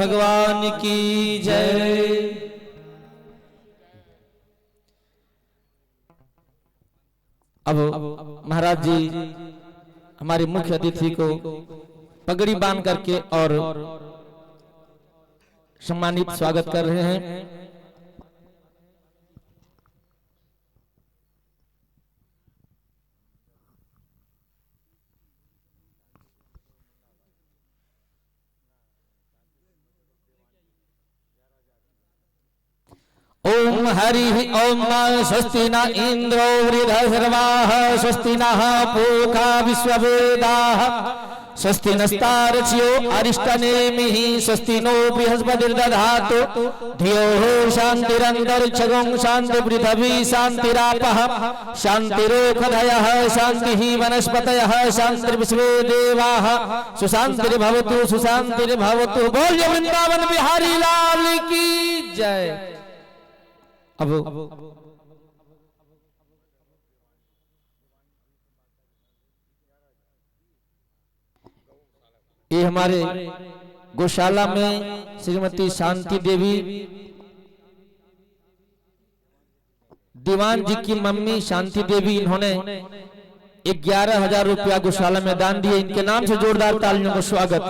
भगवान की जय। अब महाराज जी हमारे मुख्य अतिथि को पगड़ी बांध करके और सम्मानित स्वागत कर रहे हैं। ओम हरि ओम स्वस्ति न इंद्रो वृद्धर्वाः स्वस्ति नः पूषा विश्ववेदाः स्वस्ति नस्तार्क्ष्यो अरिष्टनेमिः स्वस्ति नो बृहस्पतिर्दधातु धियो शान्तिरन्तरिक्षं शान्ति पृथिवी शान्तिरापः शान्तिरोषधयः शान्तिः वनस्पतयः शान्तिर्विश्वे देवाः सुशान्तिर्भवतु सुशान्तिर्भवतु। बोलिए वृंदावन बिहारी लाल की जय। अब ये हमारे गौशाला में श्रीमती शांति देवी दीवान जी की मम्मी शांति देवी, इन्होंने 11,000 रुपया गौशाला में दान दिए। इनके नाम से जोरदार तालियों का स्वागत।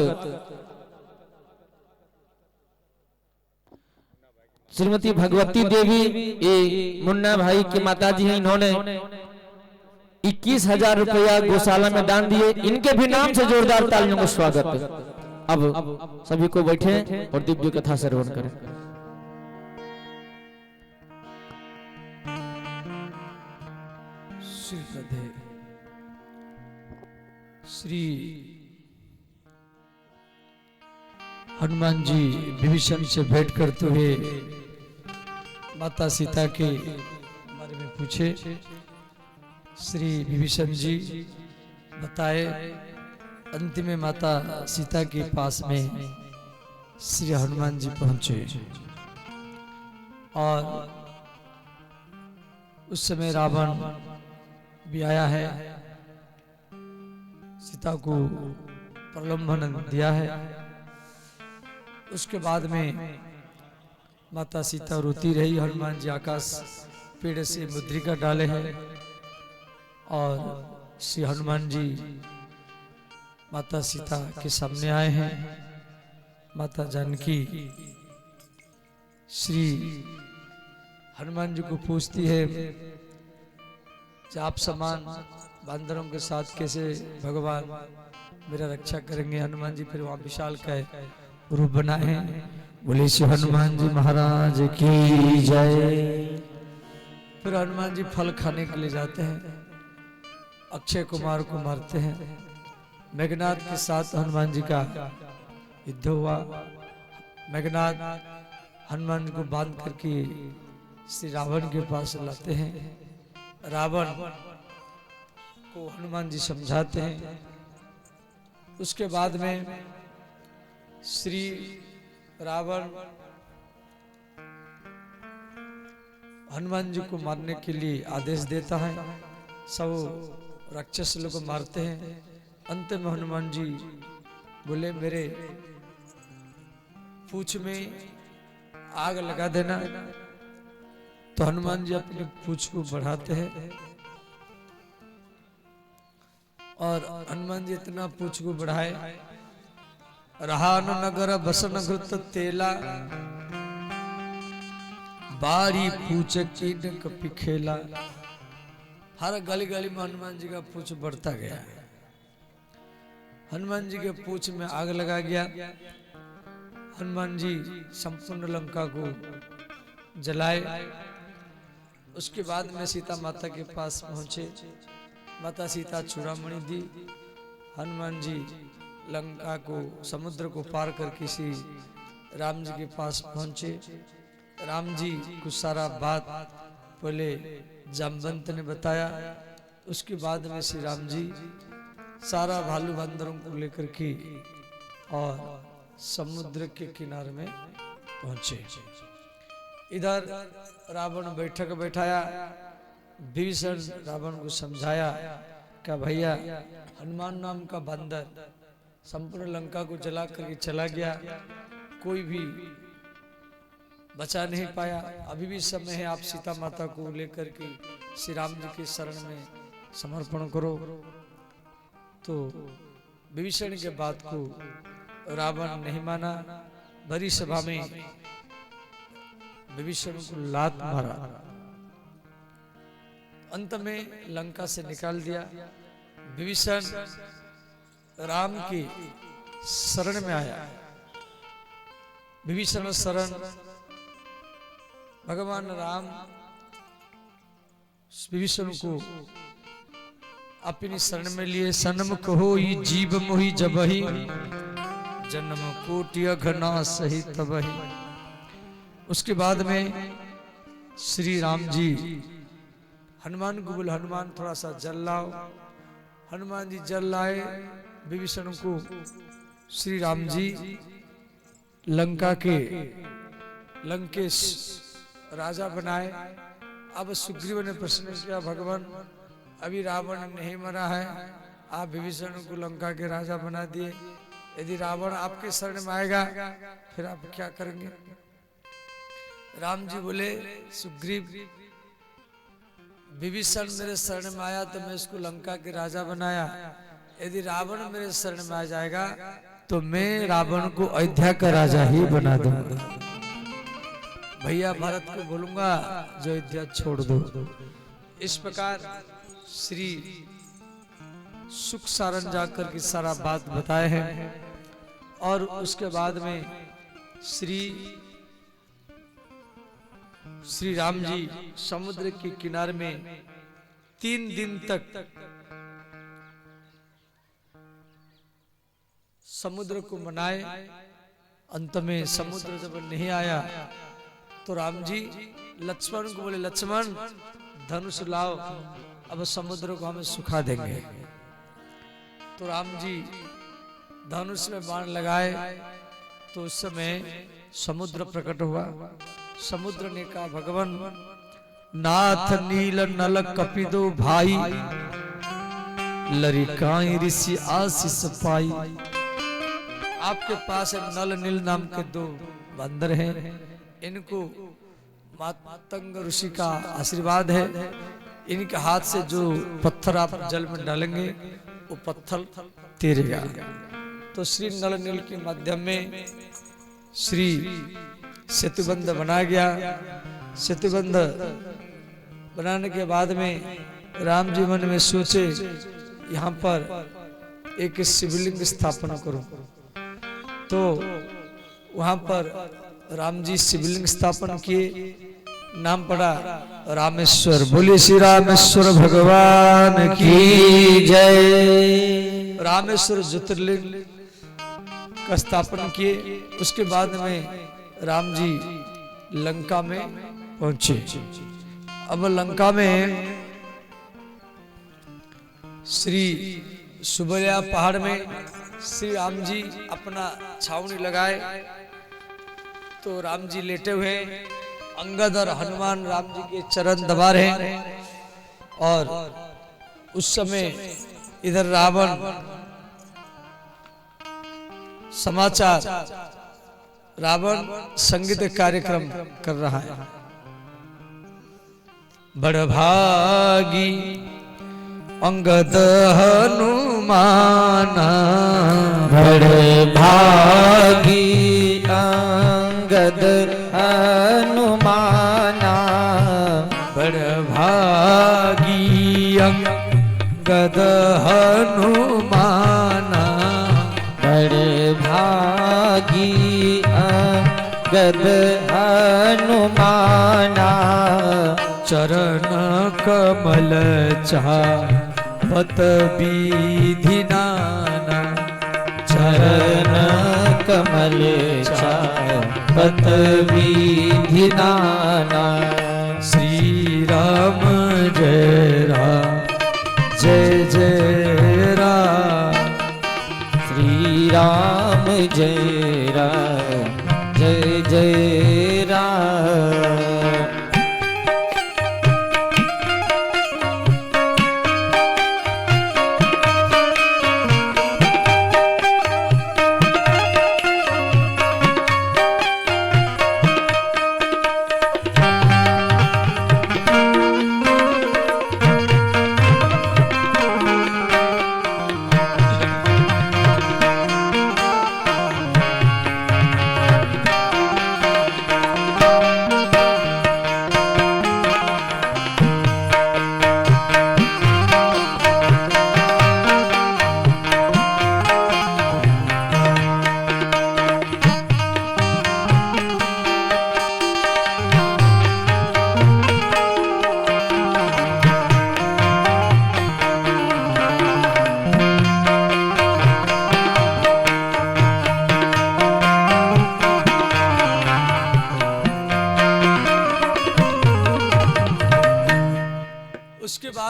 श्रीमती भगवती देवी ये मुन्ना भाई की माताजी हैं, इन्होंने 21,000 रुपया गौशाला में दान दिए। इनके भी नाम से जोरदार तालियों का स्वागत। अब सभी को बैठे और दिव्य कथा श्रवण करें। श्री हनुमान जी विभीषण से भेंट करते हुए माता सीता के बारे में पूछे। श्री विभीषण जी बताए। अंतिम में माता सीता के पास में श्री हनुमान जी पहुंचे और उस समय रावण भी आया है, सीता को प्रलोभन दिया है। उसके बाद में माता सीता रोती रही। हनुमान जी आकाश पेड़ से मुद्रिका डाले हैं और श्री हनुमान जी माता सीता के सामने आए हैं। माता जानकी श्री हनुमान जी को पूछती है कि आप समान बांदरों के साथ कैसे भगवान मेरा रक्षा करेंगे। हनुमान जी फिर वहां विशाल का रूप बनाए हैं। बोले श्री हनुमान जी महाराज की जय। फिर हनुमान जी फल खाने के लिए जाते हैं, अक्षय कुमार को मारते हैं। मेघनाद के साथ हनुमान जी का युद्ध हुआ। मेघनाद हनुमान जी को बांध करके श्री रावण के पास लाते हैं। रावण को हनुमान जी समझाते हैं। उसके बाद में श्री रावण हनुमान जी को मारने के लिए आदेश देता है। सब राक्षस लोग को मारते हैं। अंत में हनुमान जी बोले मेरे पूंछ में आग लगा देना। तो हनुमान जी अपनी पूंछ को बढ़ाते हैं और हनुमान जी इतना पूंछ को बढ़ाए। रहा नगर बसन घृत तेला बारी पूछ कीन कपि खेला। हर गली गली में हनुमान जी का पूछ बढ़ता गया। हनुमान जी के पूछ में आग लगा गया। हनुमान जी संपूर्ण लंका को जलाए। उसके बाद में सीता माता के पास पहुंचे। माता सीता चूड़ामणि दी। हनुमान जी लंका को समुद्र को पार कर किसी राम जी के पास पहुंचे। राम जी को सारा बात पहले जामवंत ने बताया। उसके बाद में श्री राम जी सारा भालू बंदरों को लेकर के और समुद्र के किनारे में पहुंचे। इधर रावण बैठक बैठाया। विभीषण रावण को समझाया कि भैया हनुमान नाम का बंदर संपूर्ण लंका को जला करके चला गया। कोई भी बचा नहीं पाया। अभी भी समय है, आप सीता माता को लेकर के श्री राम जी के शरण में समर्पण करो। तो विभीषण के बात को रावण नहीं माना, भरी सभा में विभीषण को लात मारा, अंत में लंका से निकाल दिया। विभीषण राम की शरण में आया। विभीषण शरण भगवान राम विभीषण को अपनी शरण में लिए। सन्मुख होई जीव मोहि जबहि, जन्म कोटि अघना सही तबहि। उसके बाद में श्री राम जी हनुमान को बोले, हनुमान थोड़ा सा जल लाओ। हनुमान जी जल लाए। विभीषण को श्री राम जी लंका के लंकेश राजा बनाए। अब सुग्रीव ने प्रश्न किया, भगवान अभी रावण नहीं मरा है, आप विभीषण को लंका के राजा बना दिए, यदि रावण आपके शरण में आएगा फिर आप क्या करेंगे? राम जी बोले, सुग्रीव विभीषण मेरे शरण में आया तो मैं इसको लंका के राजा बनाया, यदि रावण मेरे शरण में आ जाएगा तो मैं रावण को अयोध्या का राजा ही बना दूंगा। भैया भारत को बोलूंगा जो अयोध्या छोड़ दो। इस प्रकार श्री सुख सारण जाकर की सारा बात बताए हैं। और उसके बाद में श्री राम जी समुद्र के किनारे में 3 दिन तक समुद्र को मनाए। अंत में समुद्र जब नहीं आया तो राम जी लक्ष्मण को बोले, लक्ष्मण धनुष लाओ, अब समुद्र को हमें सुखा देंगे। तो राम जी धनुष में बाण लगाए तो उस समय समुद्र प्रकट हुआ। समुद्र ने कहा, भगवान नाथ नील नल कपिदो भाई, लरिकाई ऋषि आशीष पाई। आपके पास नल नील नाम के 2 बंदर हैं, इनको मातंग ऋषि का आशीर्वाद है। इनके हाथ से जो पत्थर आप जल में डालेंगे वो पत्थर तैरेगा। तो श्री नल नील के माध्यम में श्री सेतुबंध बनाया गया। सेतुबंध बनाने के बाद में राम जी मन में सोचे, यहाँ पर एक शिवलिंग स्थापना करूं। तो वहां पर राम जी शिवलिंग स्थापन किए, नाम पड़ा रामेश्वर। बोलिए श्री रामेश्वर भगवान की जय। रामेश्वर ज्योतिर्लिंग का स्थापन किए। उसके बाद में राम जी लंका में पहुंचे। अब लंका में श्री सुबलिया पहाड़ में श्री राम जी अपना छावनी लगाए। तो राम जी लेटे हुए, अंगद और हनुमान राम जी के चरण दबा रहे हैं। और उस समय इधर रावण समाचार, रावण संगीत कार्यक्रम कर रहा है। बड़भागी अंगद हनुमान, बड़भागी अंगद हनुमाना, बड़भागी अंगद हनुमाना, बड़भागी अंगद हनुमाना। चरण कमल चापत विधि नाना, चरण कमल चापत विधि नाना। श्री राम जय राम जय जय राम, श्री राम जय राम जय जय राम।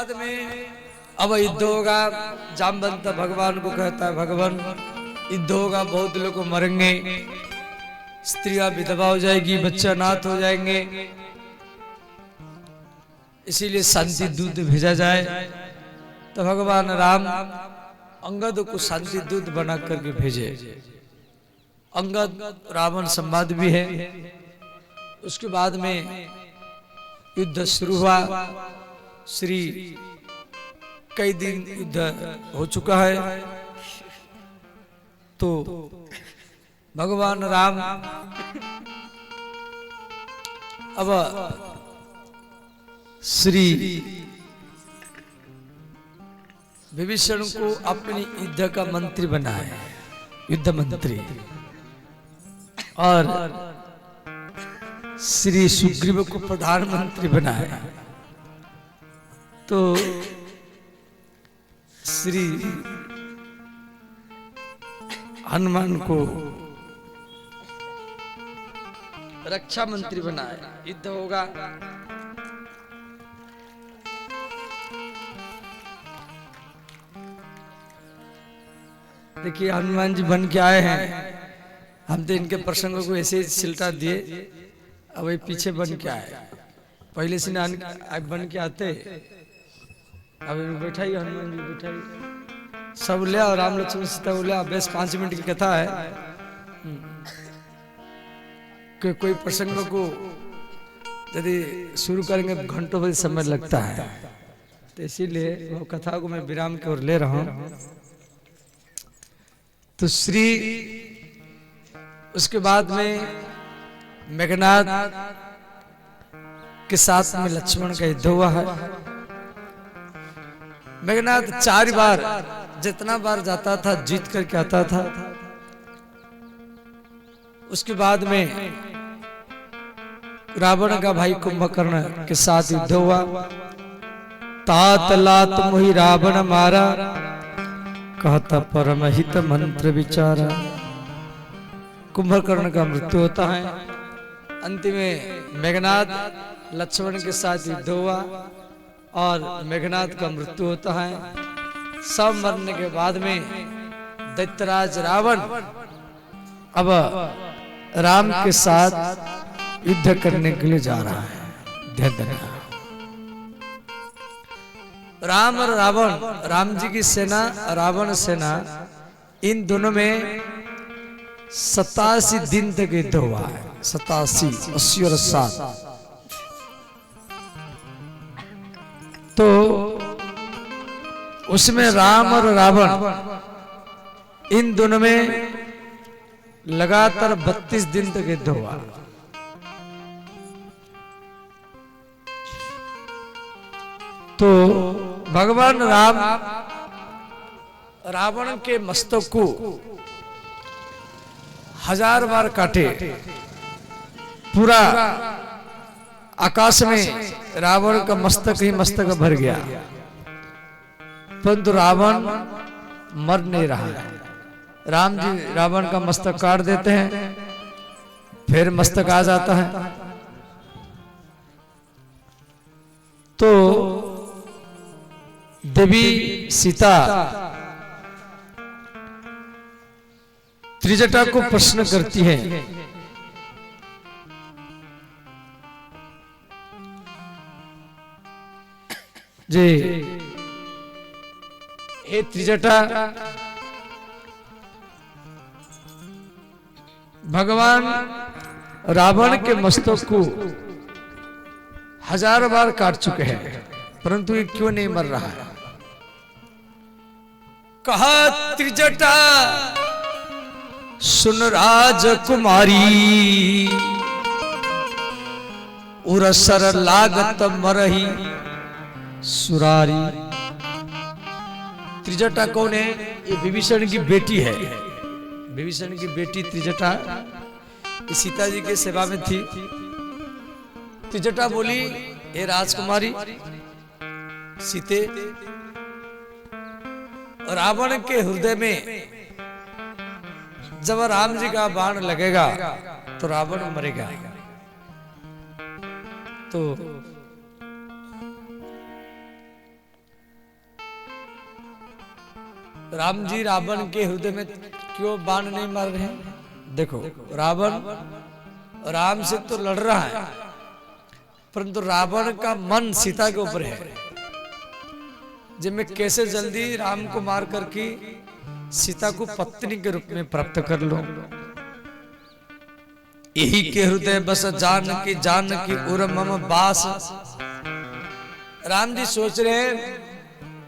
बाद में अब युद्ध होगा। जामवंत भगवान को कहता है भगवान युद्ध होगा, बहुत लोग मरेंगे, स्त्रियां विधवा हो जाएगी, बच्चा अनाथ हो जाएंगे, इसीलिए शांति दूत भेजा जाए। तो भगवान राम अंगद को शांति दूत बना करके भेजे। अंगद रावण संवाद भी है। उसके बाद में युद्ध शुरू हुआ। श्री कई दिन युद्ध हो चुका है। तो भगवान राम अब श्री विभीषण को अपनी युद्ध का मंत्री बनाया, युद्ध मंत्री, और श्री सुग्रीव को प्रधानमंत्री बनाया। तो श्री हनुमान को रक्षा मंत्री बनाया। युद्ध होगा। देखिए हनुमान जी बन के आए हैं। हम तो इनके प्रसंगों को ऐसे सिलटा दिए, अब ये पीछे बन के आए। पहले से ना बन के आते, अब बैठा ही हनुमान जी बैठा ही सब ले, और राम लक्ष्मण सीता ले। बस 5 मिनट की कथा है कि कोई प्रसंग को यदि शुरू करेंगे तो घंटों बजे समय लगता है। तो इसीलिए वो कथा को मैं विराम की ओर ले रहा हूं। तो श्री उसके बाद में मेघनाद के साथ में लक्ष्मण का युद्ध हुआ है। मेघनाद 4 बार, जितना बार जाता था जीत करके आता था। उसके बाद में रावण का भाई कुंभकर्ण के साथ युद्ध हुआ। तात लात मोहि रावण मारा, कहता परमहित मंत्र विचारा। कुंभकर्ण का मृत्यु होता है। अंतिम में मेघनाद लक्ष्मण के साथ युद्ध हुआ और मेघनाद का मृत्यु होता है। सब मरने के बाद में दैत्यराज रावण अब राम के साथ युद्ध करने के लिए जा रहा है। ध्यान देना, राम और रावण, राम जी की सेना, रावण सेना, इन दोनों में 87 दिन तक युद्ध हुआ है। 87, 80 और 7। तो उसमें राम और रावण इन दोनों में लगातार 32 दिन तक युद्ध हुआ। तो भगवान राम रावण के मस्तक को 1000 बार काटे। पूरा आकाश में रावण का मस्तक ही मस्तक भर गया, परंतु रावण मर नहीं रहा है। राम जी रावण का मस्तक काट देते हैं, फिर मस्तक आ जाता है। तो देवी सीता त्रिजटा को प्रश्न करती है, जे हे त्रिजटा, भगवान रावण के मस्तक को 1000 बार काट चुके हैं, परंतु ये क्यों नहीं मर रहा है? कहा त्रिजटा सुन राजकुमारी, उरसर लागत मरही सुरारी। त्रिजटा कौन है? ये विभीषण की बेटी है। विभीषण की बेटी त्रिजटा सीता जी के सेवा में थी। त्रिजटा बोली, हे राजकुमारी सीते, रावण के हृदय में जब राम जी का बाण लगेगा तो रावण मरेगा। तो राम जी रावण के हृदय में क्यों बाण नहीं मार रहे हैं? देखो, रावण राम से तो लड़ रहा है, परंतु रावण का मन सीता के ऊपर है। जब मैं कैसे जल्दी राम को मार करके सीता को पत्नी के रूप में प्राप्त कर लूं। यही के हृदय बस जानकी उर मम बास। राम जी सोच रहे हैं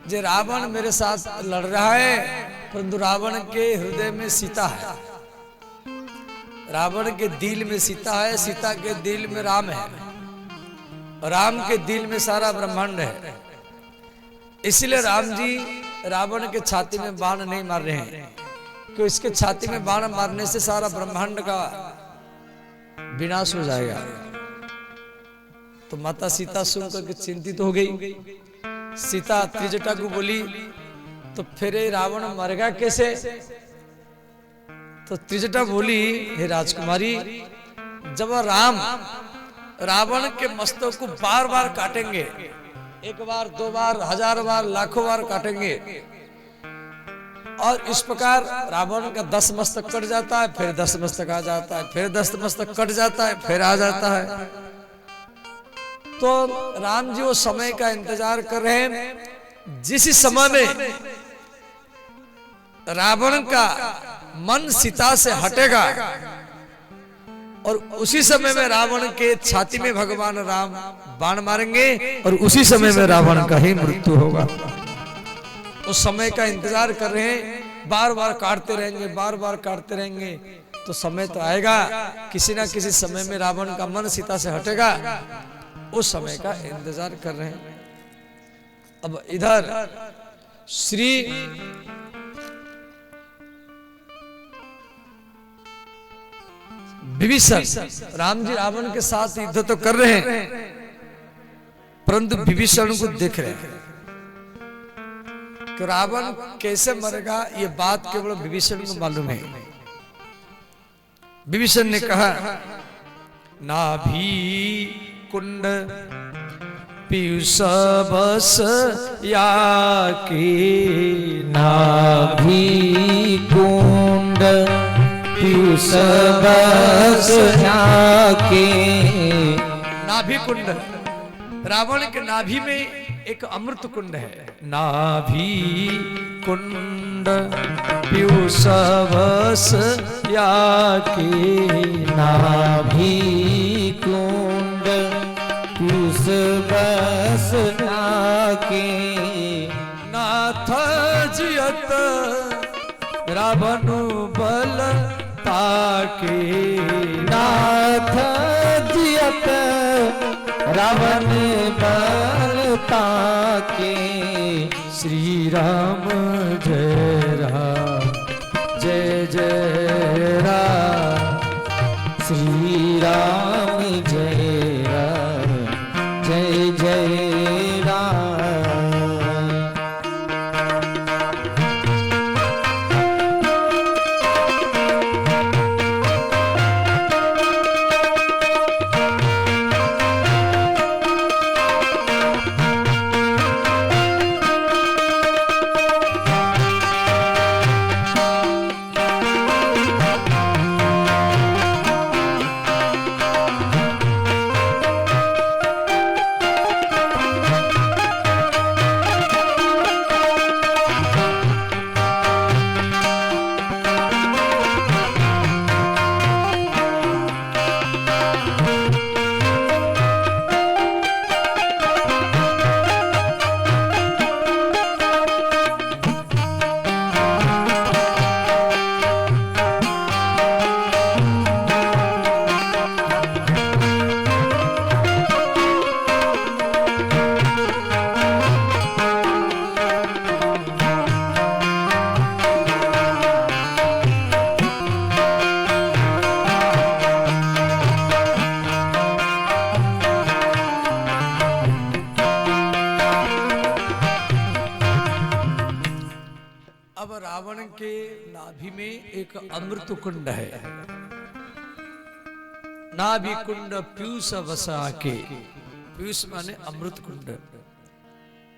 जे रावण मेरे साथ लड़ रहा है, परंतु रावण के हृदय में सीता है, रावण के दिल में सीता है, सीता के दिल में राम है, राम के दिल में सारा ब्रह्मांड है। इसलिए राम जी रावण के छाती में बाण नहीं मार रहे हैं, क्योंकि इसके छाती में बाण मारने से सारा ब्रह्मांड का विनाश हो जाएगा। तो माता सीता सुनकर के चिंतित हो गई। सीता त्रिजटा को बोली, तो फिर रावण मरेगा कैसे? तो त्रिजटा बोली, हे राजकुमारी, जब राम रावण के मस्तक को बार बार काटेंगे, एक बार, दो बार, हजार बार, लाखों बार काटेंगे, और इस प्रकार रावण का 10 मस्तक कट जाता है, फिर 10 मस्तक आ जाता है, फिर 10 मस्तक कट जाता है, फिर आ जाता है। तो राम जी वो समय का इंतजार कर रहे हैं, जिस समय में रावण का मन सीता से हटेगा और उसी समय में रावण के छाती में भगवान राम बाण मारेंगे और उसी समय में रावण का ही मृत्यु होगा। उस समय का इंतजार कर रहे हैं, बार बार काटते रहेंगे, बार बार काटते रहेंगे, तो समय तो आएगा, किसी ना किसी समय में रावण का मन सीता से हटेगा। उस समय का इंतजार कर रहे हैं। अब इधर श्री विभीषण, राम जी रावण के साथ युद्ध तो कर रहे हैं, परंतु विभीषण को देख रहे हैं कि रावण कैसे मरेगा, ये बात केवल विभीषण को मालूम है। विभीषण ने कहा, नाभि कुंड पीयूष बस या के, नाभि कुंड पीयूष बस या के। नाभि कुंड, रावण के नाभि में एक अमृत कुंड है। नाभि कुंड पीयूष बस या के, नाभि कुंड पीयूष बस या के। नाथ जियत रावण बल ताके, नाथ जियत रावण बल ताके। श्री राम जय राम, जय जय राम, श्री राम जय राम, जय जय राम। नाभि में एक अमृत कुंड है। नाभि कुंड पीयूष वसा के, पीयूष माने अमृत कुंड।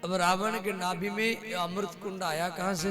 अब रावण के नाभि में अमृत कुंड आया कहां से?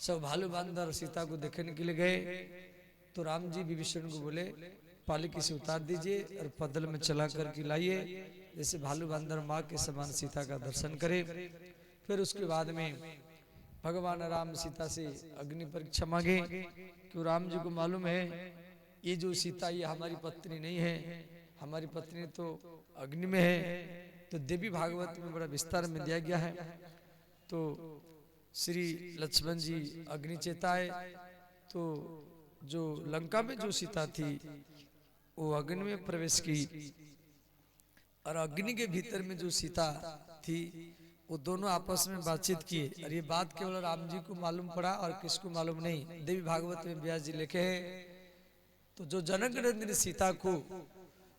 सब भालू बांदर सीता को देखने के लिए गए तो राम जी विभीषण को बोले पालकी से उतार दीजिए और पदल में चला करके लाइए, जैसे भालू बांदर माँ के समान सीता का दर्शन करे। फिर उसके बाद में भगवान राम सीता से अग्नि परीक्षा मांगे, क्यों राम जी को मालूम है ये जो सीता ये हमारी पत्नी नहीं है, हमारी पत्नी तो अग्नि में है। तो देवी भागवत में बड़ा विस्तार में दिया गया है। तो श्री लक्ष्मण जी अग्नि चेताए, तो जो लंका में जो सीता थी वो अग्नि में प्रवेश की, और अग्नि के भीतर में जो सीता थी वो दोनों आपस में बातचीत किए। और ये बात केवल राम जी को मालूम पड़ा और किसको मालूम नहीं। देवी भागवत में व्यास जी लिखे हैं, तो जो जनक नंदिनी सीता को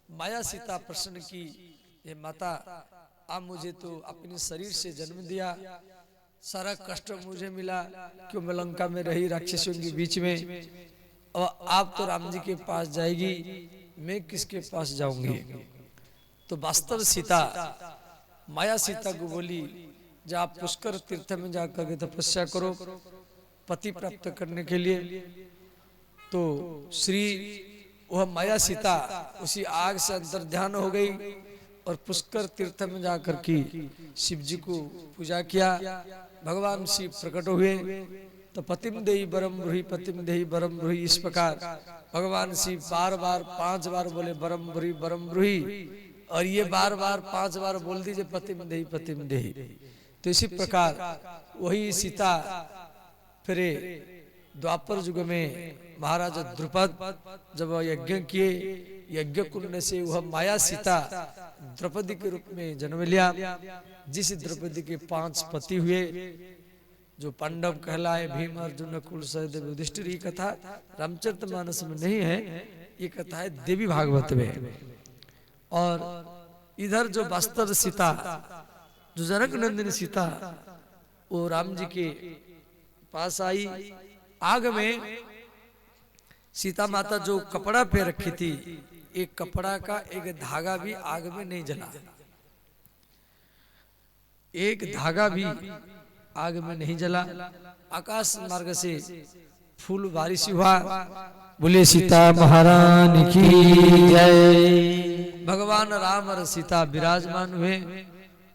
माया सीता प्रश्न की, ये माता आप मुझे तो अपने शरीर से जन्म दिया, सारा कष्ट मुझे मिला, क्यों मैं लंका में रही राक्षसों के बीच में, और आप तो राम जी के पास जाएगी, मैं किसके पास जाऊंगी। तो वास्तव सीता माया सीता को बोली, जब आप पुष्कर तीर्थ में जाकर के तपस्या करो पति प्राप्त करने के लिए। तो श्री वह माया सीता उसी आग से अंतर ध्यान हो गई और पुष्कर तीर्थ में जाकर के शिव जी को पूजा किया। भगवान शिव प्रकट हुए तो पतिम देहि बरम ब्रूहि, पतिम देहि बरम ब्रूहि, इस प्रकार भगवान शिव बार बार 5 बार बोले बरम ब्रूहि बरम ब्रूहि, और ये बार बार 5 बार बोल दीजिए पतिम देहि पतिम देहि। तो इसी प्रकार वही सीता फिर द्वापर युग में महाराजा द्रुपद जब यज्ञ किए, यज्ञ कुंड से वह माया सीता द्रौपदी के रूप में जन्म लिया, जिस द्रौपदी के 5 पति हुए, जो पांडव कहलाए, भीम अर्जुन कुल सहदेव युधिष्ठिर। ये कथा रामचरितमानस में नहीं है, ये कथा है देवी भागवत में। और इधर जो वास्तव सीता, जो जनक नंदिनी सीता, वो राम जी के पास आई। आग में सीता माता जो कपड़ा पे रखी थी, एक कपड़ा का एक धागा भी आग में नहीं जला, एक धागा भी आग में नहीं जला। आकाश मार्ग से फूल बारिश हुआ। बोले सीता महारानी की जय। भगवान राम और सीता विराजमान हुए।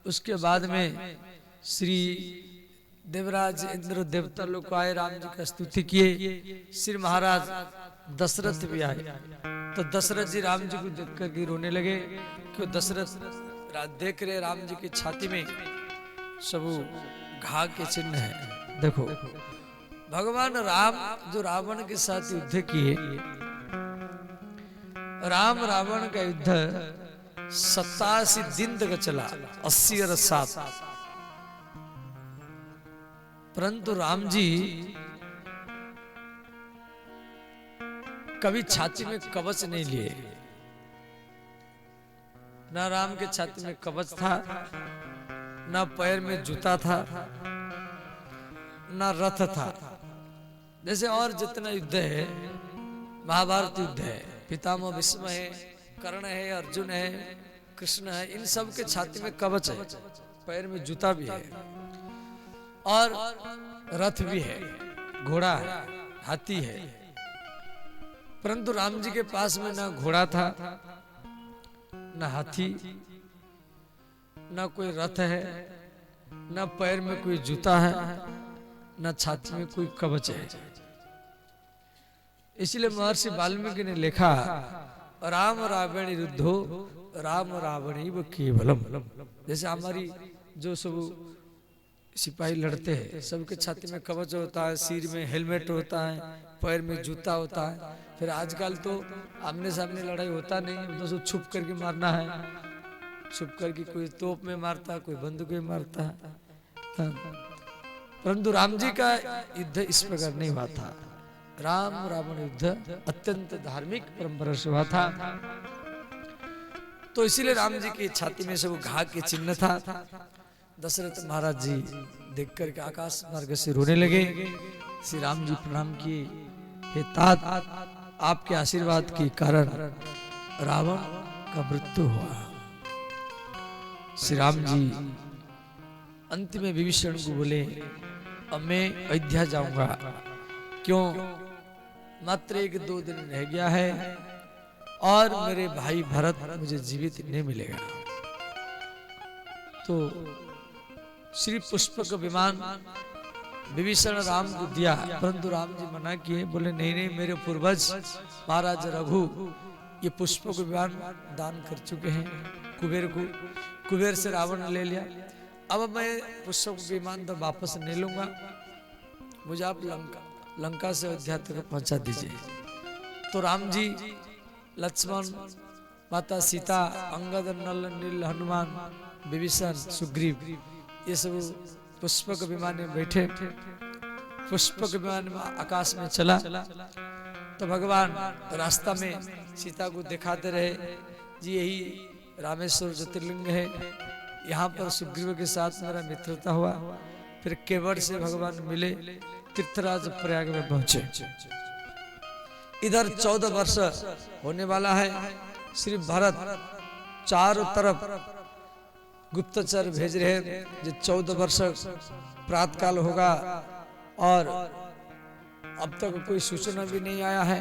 उसके बाद में श्री देवराज इंद्र देवता लोग को आए, राम जी का स्तुति किए। श्री महाराज दशरथ भी आए, तो दशरथ जी राम जी को देख कर रोने लगे, क्यों दशरथ देख रहे राम जी की छाती में सब घाव के चिन्ह है। देखो भगवान राम जो रावण के साथ युद्ध किए, राम रावण का युद्ध 87 दिन तक चला, 80 और 7। परंतु राम जी कभी छाती में कवच नहीं लिए। ना राम के छाती में कवच था, ना पैर में जूता था, ना रथ था। जैसे और जितना युद्ध है, महाभारत युद्ध है, पितामह भीष्म है, कर्ण है, अर्जुन है, कृष्ण है, इन सब के छाती में कवच है, पैर में जूता भी है, और रथ भी है, घोड़ा है, हाथी है। परंतु राम जी के पास में ना घोड़ा था, ना हाथी, ना कोई रथ है, ना पैर में कोई जूता है, ना छाती में कोई कवच है। इसलिए महर्षि वाल्मीकि ने लिखा, राम रावण युद्धो राम रावण केवलम। जैसे हमारी जो सब सिपाही लड़ते हैं, सबके छाती में कवच होता है, सिर में हेलमेट होता है, पैर में जूता होता है। फिर आजकल तो आमने सामने लड़ाई होता नहीं, तो सब छुप करके मारना है, छुप करके कोई तोप में मारता है, कोई बंदूक में मारता है। परंतु राम जी का युद्ध इस प्रकार नहीं हुआ था। राम रावण युद्ध अत्यंत धार्मिक परंपरा से हुआ था। तो इसीलिए राम जी की छाती में सब घाव के चिन्ह था। दशरथ महाराज जी देख करके आकाश मार्ग से रोने लगे। श्री राम जी प्रणाम किए, हे तात, आपके आशीर्वाद के कारण रावण का मृत्यु हुआ। श्री राम जी अंत में विभीषण को बोले, अब मैं अयोध्या जाऊंगा, क्यों मात्र 1-2 दिन रह गया है और मेरे भाई भरत मुझे जीवित नहीं मिलेगा। तो श्री पुष्पक विमान विभीषण राम को दिया, परंतु राम जी मना किए, बोले नहीं नहीं, मेरे पूर्वज महाराज रघु ये पुष्पक विमान दान कर चुके हैं कुबेर को। कुबेर से रावण ने ले लिया, अब मैं पुष्पक विमान तो वापस नहीं लूंगा, मुझे आप लंका से अयोध्या तक पहुंचा दीजिए। तो राम जी, लक्ष्मण, माता सीता, अंगद, नल, नील, हनुमान, विभीषण, सुग्रीव, ये सब पुष्पक विमान में बैठे। पुष्पक विमान में आकाश में चला तो भगवान रास्ता में सीता को दिखाते रहे, जी यही रामेश्वर ज्योतिर्लिंग है, यहाँ पर सुग्रीव के साथ मेरा मित्रता हुआ। फिर केवट से भगवान मिले, तीर्थराज प्रयाग में पहुंचे। इधर 14 वर्ष होने वाला है। श्री भरत चारों तरफ गुप्तचर भेज रहे हैं, जो 14 वर्ष प्रातकाल होगा और अब तक कोई सूचना भी नहीं आया है।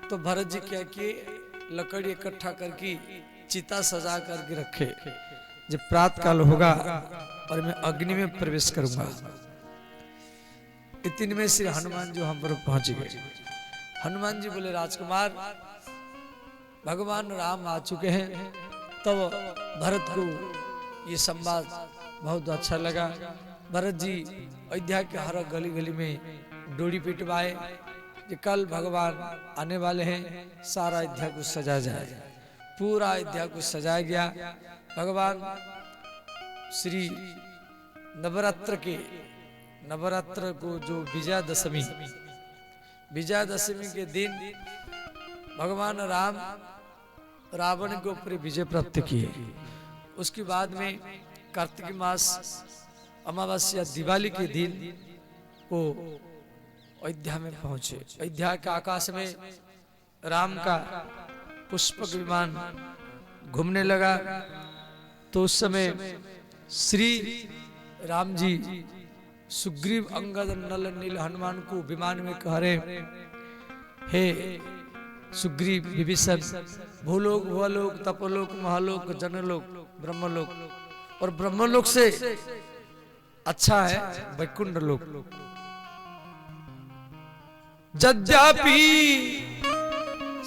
तो भरत जी क्या किए, लकड़ी इकट्ठा करके चिता सजा करके रखे, जब प्रातकाल होगा और मैं अग्नि में प्रवेश करूंगा। इतने में श्री हनुमान जी हम पर पहुंच गए। हनुमान जी बोले, राजकुमार भगवान राम आ चुके हैं। तब भरत को ये संवाद बहुत अच्छा लगा। भरत जी अयोध्या के हर गली गली में डोरी पिटवाए कि कल भगवान आने वाले हैं, सारा अयोध्या को सजा जाए। पूरा अयोध्या को सजाया गया। भगवान श्री नवरात्र को जो विजयादशमी के दिन भगवान राम रावण के ऊपर विजय प्राप्त किए। उसके बाद में कार्तिक मास अमावस्या दिवाली के दिन वो अयोध्या में पहुंचे। अयोध्या के आकाश में राम का पुष्पक विमान घूमने लगा। तो उस समय श्री राम जी सुग्रीव, अंगद, नल, नील, हनुमान को विमान में कह रहे, हे सुग्रीव, विभीषण, भूलोक, भुवलोक, तपोलोक, महालोक, जनलोक, ब्रह्मलोक, और ब्रह्मलोक से अच्छा है वैकुंठ लोक। यद्यपि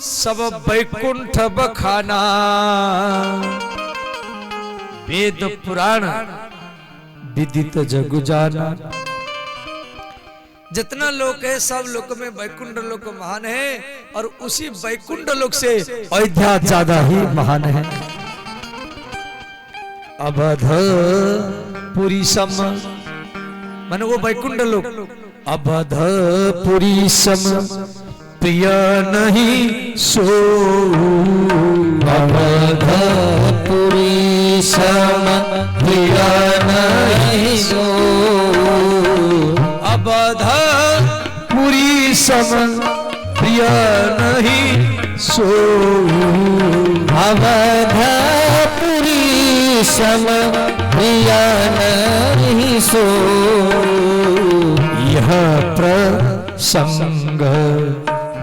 सब वैकुंठ बखाना, वेद पुराण विदित जग जाना। जितना लोक है सब लोक में वैकुंठ लोक महान है, और उसी वैकुंठ लोक से अयोध्या ज्यादा ही महान है। अवध पुरी सम, माने वो वैकुंठ लोक। अवध पुरी सम प्रिय नहीं सो, अवध पुरी सम प्रिय नहीं सो, अवध पुरी सम प्रिय नहीं सो, अवध पुरी सम प्रिय नहीं सो। यह प्रसंग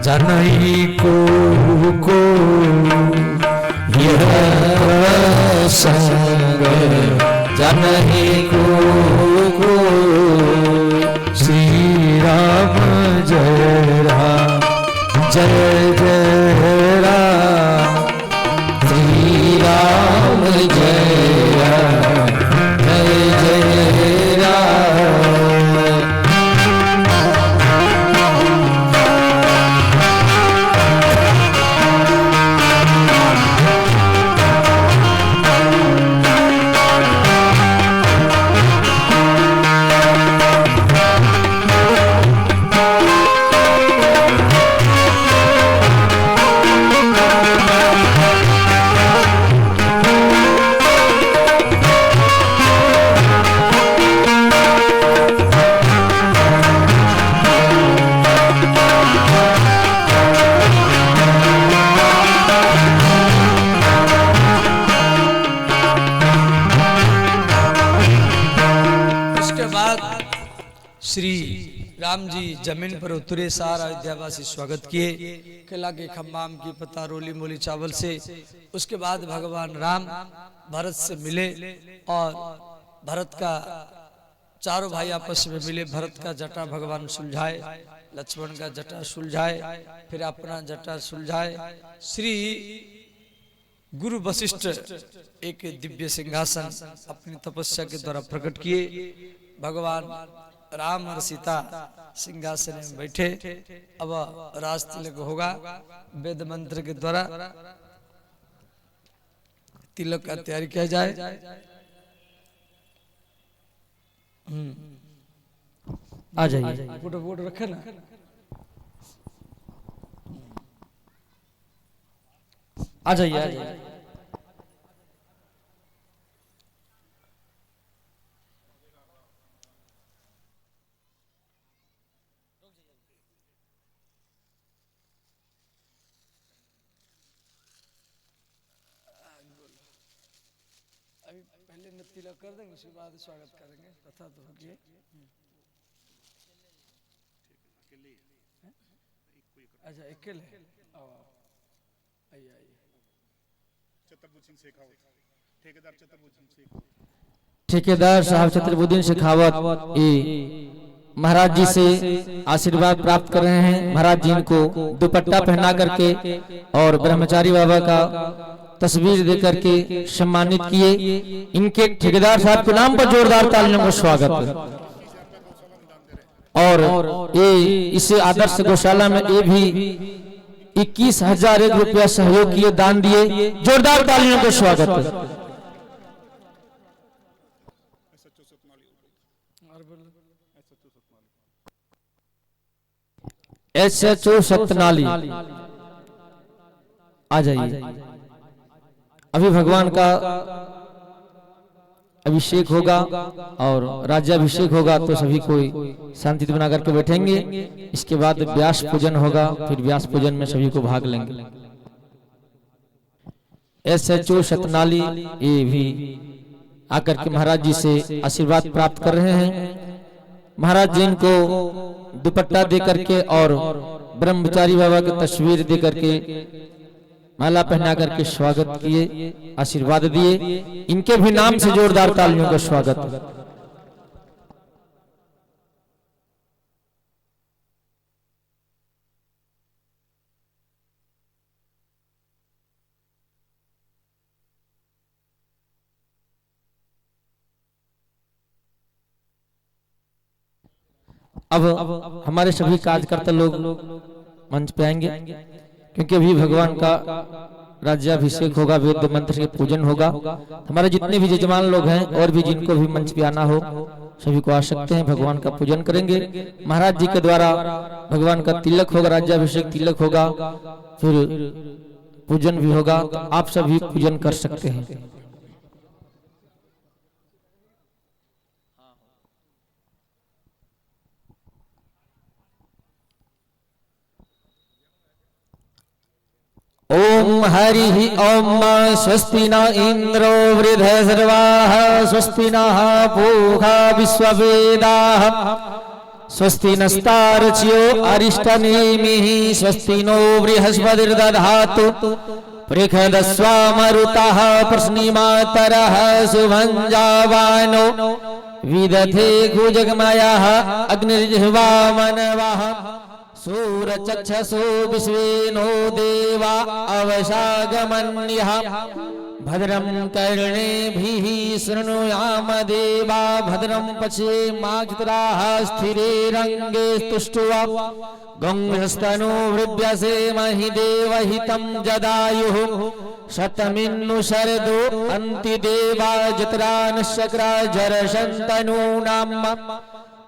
जनई को यह प्रसंग जनई को। श्री राम जय राम, जय जय राम, श्री राम जय राम, जय जय राम। श्री राम जी जमीन पर उतरे, सारा अयोध्यावासी स्वागत किए, किला के खम्बाम की पता रोली मोली चावल से। उसके बाद भगवान राम भरत से मिले और भरत का चारों भाई आपस में मिले। भरत का जटा भगवान सुलझाए, लक्ष्मण का जटा सुलझाए, फिर अपना जटा सुलझाए। श्री गुरु वशिष्ठ एक दिव्य सिंहासन अपनी तपस्या के द्वारा प्रकट किए। भगवान राम और सीता सिंहासन में बैठे। अब राज तिलक होगा, वेद मंत्र के द्वारा तिलक का तैयारी किया जाए। आ जाइए, फोटो फोटो रखे ना। आ जाइए, आ जाइए। अभी पहले न तिलक कर देंगे, उसके बाद स्वागत करेंगे। कथा तो होगी। अच्छा अकेले आइए आइए। ठेकेदार साहब छत्रबुद्दीन शेखावत महाराज जी से आशीर्वाद प्राप्त कर रहे हैं। महाराज जी इनको दुपट्टा पहना करके और ब्रह्मचारी बाबा का तस्वीर दे करके सम्मानित किए। इनके ठेकेदार साहब के नाम पर जोरदार तालियों का स्वागत। और ये इसे आदर्श गौशाला में ये भी 21,000 रुपया सहयोग किए, दान दिए। जोरदार तालियों का स्वागत। SHO सतनाली आ जाइए। अभी भगवान का अभिषेक होगा और राज्याभिषेक होगा, तो सभी कोई शांति बना करके बैठेंगे। इसके बाद व्यास पूजन होगा, फिर व्यास पूजन में सभी को भाग लेंगे। SHO सतनाली ये भी आकर के महाराज जी से आशीर्वाद प्राप्त कर रहे हैं। महाराज जी इनको दुपट्टा दे करके और ब्रह्मचारी बाबा की तस्वीर दे करके माला पहना करके स्वागत किए, आशीर्वाद दिए। इनके भी नाम से जोरदार तालियों का स्वागत। अब हमारे सभी कार्यकर्ता लोग मंच पे आएंगे, क्योंकि अभी भगवान का राज्याभिषेक होगा, वेद मंत्र के पूजन होगा। हमारे जितने भी यजमान लोग हैं और भी जिनको भी मंच पे आना हो, सभी को आ सकते हैं। भगवान का पूजन करेंगे। महाराज जी के द्वारा भगवान का तिलक होगा, राज्याभिषेक तिलक होगा, फिर पूजन भी होगा। तो आप सभी पूजन कर सकते हैं। ओम हरि ओम स्वस्ति न इंद्रो वृद्धश्रवाः स्वस्ति नः पूषा विश्ववेदाः स्वस्ति नस्तार्क्ष्यो अरिष्टनेमिः स्वस्ति नो बृहस्पतिर्दधातु पृषदस्वामरुतः प्रश्निमातरः सुभञ्जावानो विदधे गुजगमयः अग्निर्जिह्वा मनवः सूरचक्षसो विश्वेनो देवा अवशागमन्यः भद्रं कर्णेभिः शृणुयाम देवा भद्रं पश्येमाक्षिराः स्थिरेरङ्गे स्तुष्ट्वा गंहस्तनो वृभ्यसेमहि देवहितं जदायुः शतमिन्नु शरदो अन्ति देवा जत्रा नश्चक्रा जरशन्तनूनाम्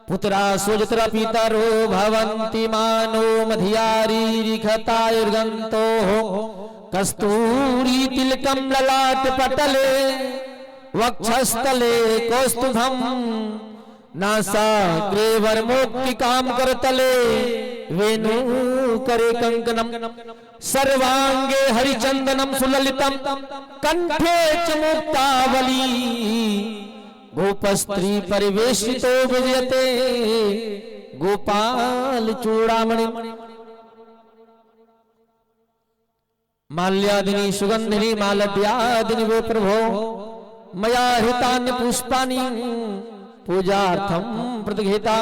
पुत्रा सुजत्र पितरो भवन्ति मानो मधियारीरिखतायुर्गन्तोः कस्तूरी तिलकं ललाट पटले वक्षस्थले कौस्तुभम् नासाग्रे वरमोक्तिकां करतले वेणुकरे कंकणम् सर्वांगे हरिचन्दनं सुललितं कंठे च मुक्तावली गोपस्त्री परिवेशितो विजयते गोपाल चूड़ामणि माल्यादिनी सुगंधिनी मालव्यादिनी वो प्रभो मया हितानि पुष्पानि पूजार्थम प्रतिघिता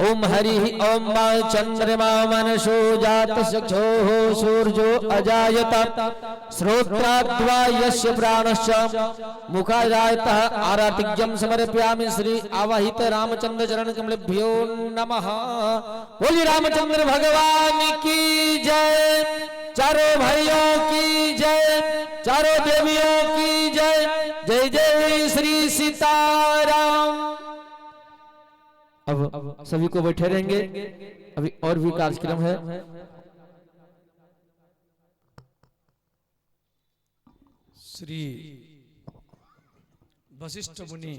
ओम हरि ओम चंद्रमा मनसो जात चक्षुः सूर्यो अजायत श्रोत्राद्वा यस्य प्राणश्च मुखादायतः आरातिज्ञं समर्पयामि श्री आवाहित रामचंद्र चरण कमलेभ्यो नमः। बोलिए रामचंद्र भगवान की जय, चारों भाइयों की जय, चारों देवियों की जय, जय जय श्री सीताराम। अब सभी को बैठे रहेंगे, अभी और भी कार्यक्रम है। श्री वशिष्ठ मुनि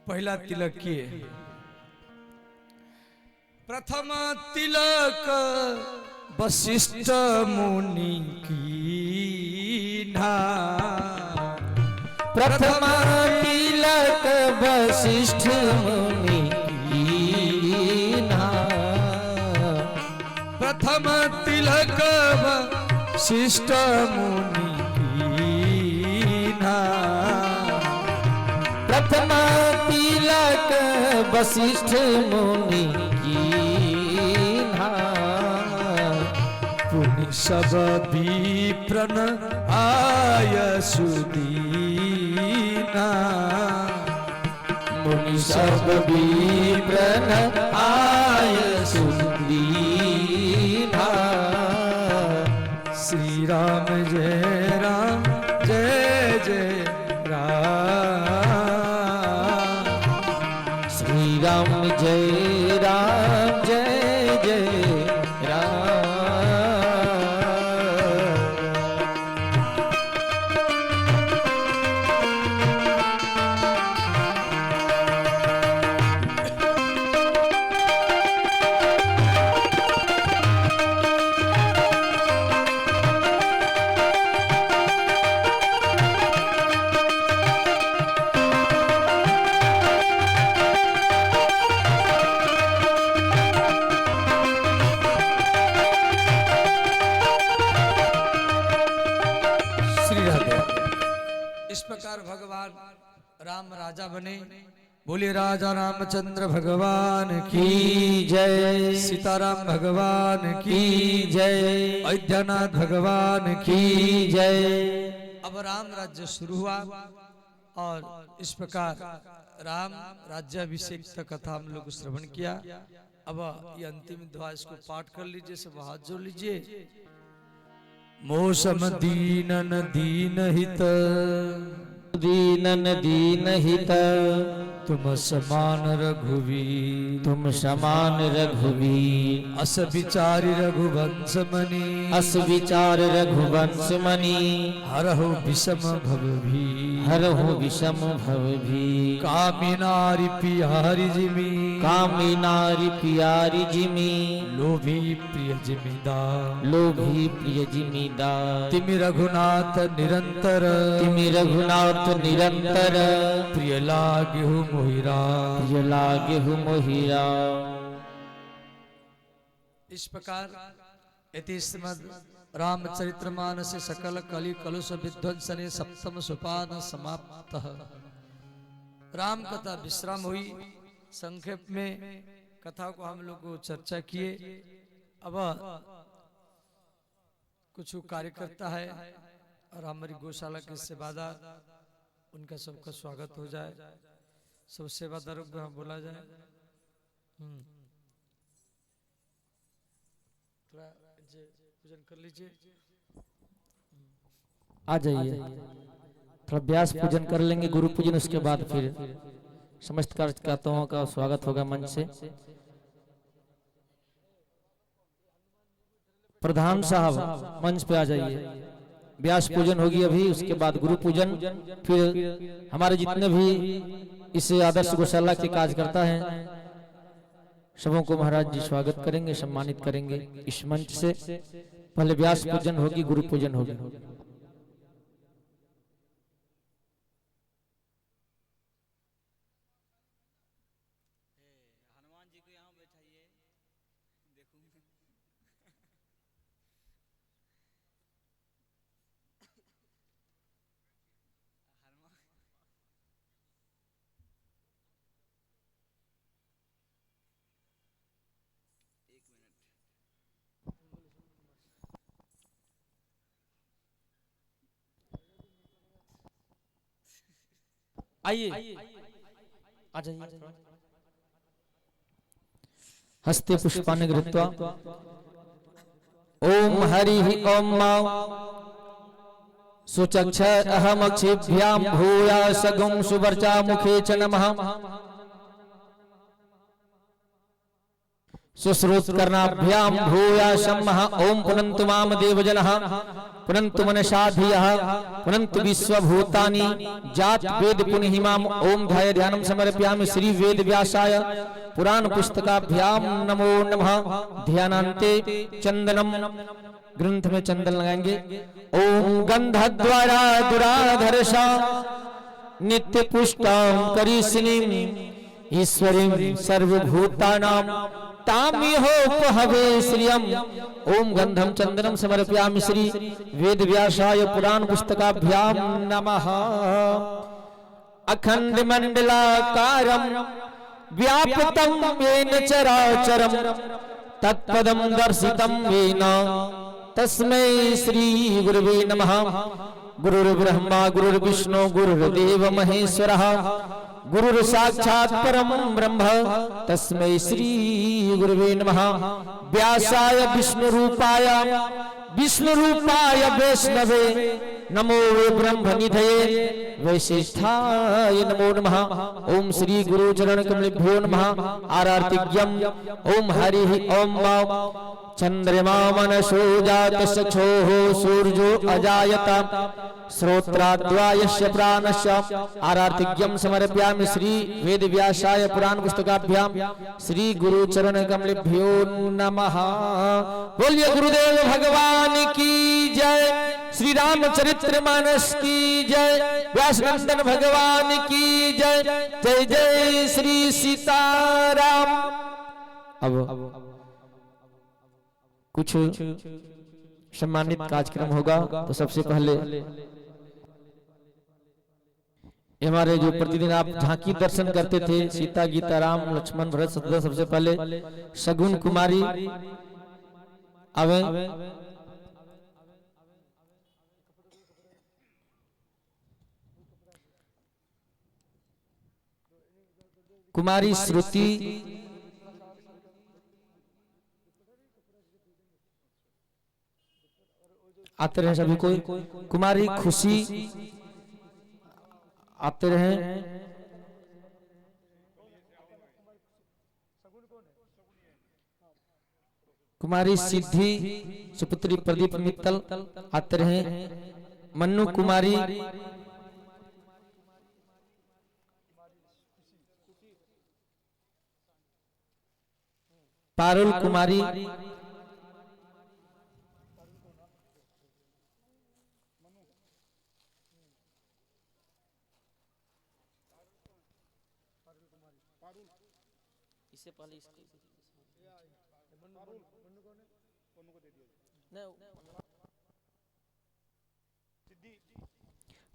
पहला तिलक किए। प्रथम तिलक वशिष्ठ मुनि की ना, प्रथम तिलक वशिष्ठ मुनि कीन्हा, प्रथम तिलक वशिष्ठ मुनि कीन्हा, प्रथम तिलक वशिष्ठ मुनि कीन्हा, पुनि सब विप्रन आय सुदीना, मुनि सब विप्रन आय सुदीना। श्री राम जय राम जय जय राम, श्री राम जय राम जय जय राम। भगवान राम राजा बने। बोले राजा रामचंद्र भगवान की जय, सीताराम भगवान की जय, अयोध्यानाथ भगवान की जय। अब राम राज्य शुरू हुआ और इस प्रकार राम राज्याभिषेक तक कथा हम लोग श्रवण किया। अब ये अंतिम दुआ, इसको पाठ कर लीजिए, सब हाथ जोड़ लीजिए। मौसम दीनन दीन हित, दीनन दीन हित, तुम समान रघुवीर, तुम समान रघुवीर। अस विचारि रघुवंश मणि, अस विचार रघुवंश मणि। हरहु विषम भव भी, हरहु विषम भव भी। कामी नारी पियारी जिमी, कामी नारी पियारी जिमी। लोभी प्रिय जिमीदार, लोभी प्रिय जिमीदार। तिमि रघुनाथ निरंतर, तिमि रघुनाथ निरंतर। प्रिय लागहु मोहिरा, प्रिय लागहु मोहिरा। इस प्रकार इति श्रीमद् रामचरितमानस सकल कलि कलुष विध्वंसने सप्तम सोपान समाप्त। राम कथा विश्राम हुई। संक्षेप में कथा को हम लोग चर्चा किए। अब कुछ कार्यकर्ता है और हमारी गौशाला के सेवादार, उनका सबका स्वागत हो जाए। सब सेवादारों को हम बोला जाए। थोड़ा पूजन कर लीजिए। आ जाइए, थोड़ा व्यास पूजन कर लेंगे, गुरु पूजन, उसके बाद फिर समस्त कार्यकर्ताओं का स्वागत होगा मंच से। प्रधान साहब मंच पे आ जाइए। व्यास पूजन होगी अभी, उसके बाद गुरु पूजन, फिर हमारे जितने भी इस आदर्श गौशाला के कार्यकर्ता हैं सबों को महाराज जी स्वागत करेंगे, सम्मानित करेंगे इस मंच से। पहले व्यास पूजन होगी, गुरु पूजन होगी। आइए आ जाइए। हस्ते पुष्पाणि गृहीत्वा ओम हरि ओम सुचक्ष अहमक्षिभ्यां भूया सगुं सुवर्चा मुखे च नमः। सुश्रुत कर्णाभ्याम भूया शम्मः ओम पुनन्तु माम देवजनः पुनन्तु मनसाधियः पुनन्तु विश्वभूतानि जात वेद पुनहिमाम ओम ध्याय ध्यानं समर्पयामि श्री वेद व्यासाय पुराण पुस्तकाभ्याम नमो नमः। ध्यानान्ते चंदनम, ग्रंथ में चंदन लगाएंगे। ओम गंधद्वारा दुराधर्षा नित्य पुष्टां करिष्णीं ईश्वरीं सर्वभूतानां तामिहोपहवे श्रियम्। ओम गंधम चंदनम समर्पयामि श्री वेद व्यासाय पुराण पुस्तकाभ्याम नमः। अखंड मंडलाकारं व्याप्तं येन चराचरं तत्पदं दर्शितं येन तस्मै श्री गुरुवे नमः। गुरुर्ब्रह्मा गुरुर्विष्णु गुरुर्देव महेश्वरः गुरुर् साक्षात् परम ब्रह्म तस्मै श्री गुरुवे नमः। व्यासाय विष्णु रूपाय वैष्णवे नमो ब्रह्मनिधये वैशिष्ठाय नमो नमः। ओम श्री गुरु चरण कमलेभ्यो नमः। आरतिज्ञम् ओम हरि ओम चंद्रमा मनसो जात चक्षुः सूर्यो अजायत श्रोत्राद्वायस्य प्राणस्य। आरतिज्ञम् समर्पयामि श्री वेद व्यासाय पुराण पुस्तकाभ्याम श्री गुरु चरण कमलेभ्यो नमः। बोलिए गुरुदेव भगवान की जय, श्री रामचरित्र मानस की जय, व्यासनंदन भगवान की जय। जय जय श्री सीताराम। अब कुछ सम्मानित कार्यक्रम होगा, तो सबसे पहले हमारे जो प्रतिदिन आप झांकी दर्शन करते थे सीता गीता राम लक्ष्मण भरत शत्रुघ्न, सबसे पहले शगुन कुमारी आवे। कुमारी श्रुति, आते रहे सभी कोई। कुमारी खुशी आते रहे। कुमारी सिद्धि सुपुत्री प्रदीप मित्तल आते रहे। मन्नू कुमारी, पारुल कुमारी, इससे पहले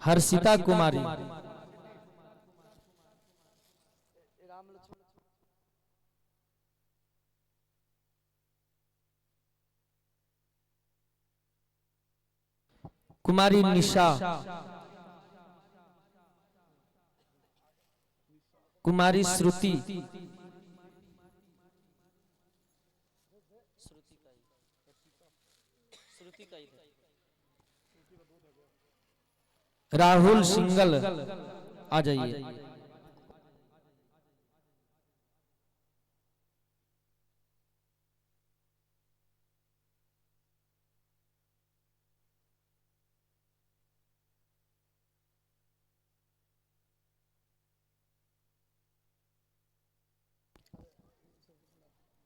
हर्षिता कुमारी, कुमारी निशा, कुमारी श्रुति, राहुल सिंगल आ जाइए।